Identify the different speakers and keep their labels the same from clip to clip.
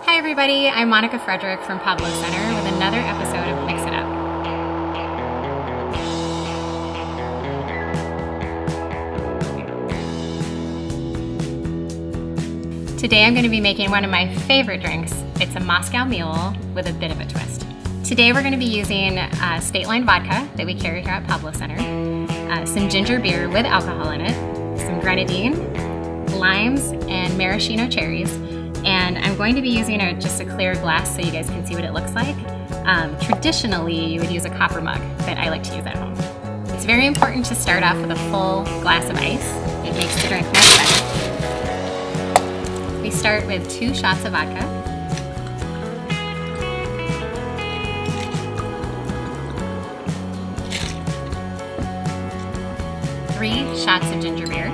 Speaker 1: Hi everybody, I'm Monica Frederick from Pablo Center with another episode of Mix It Up. Today I'm going to be making one of my favorite drinks. It's a Moscow Mule with a bit of a twist. Today we're going to be using State Line vodka that we carry here at Pablo Center, some ginger beer with alcohol in it, some Grenadine, limes, and maraschino cherries. And I'm going to be using just a clear glass so you guys can see what it looks like. Traditionally, you would use a copper mug, but I like to use at home. It's very important to start off with a full glass of ice. It makes the drink much better. We start with 2 shots of vodka. Three shots of ginger beer.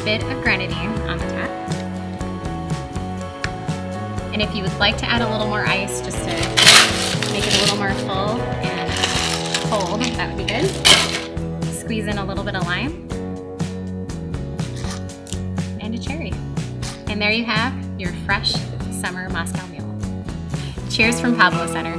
Speaker 1: Bit of Grenadine on the top. And if you would like to add a little more ice just to make it a little more full and cold, that would be good. Squeeze in a little bit of lime and a cherry. And there you have your fresh summer Moscow Mule. Cheers from Pablo Center.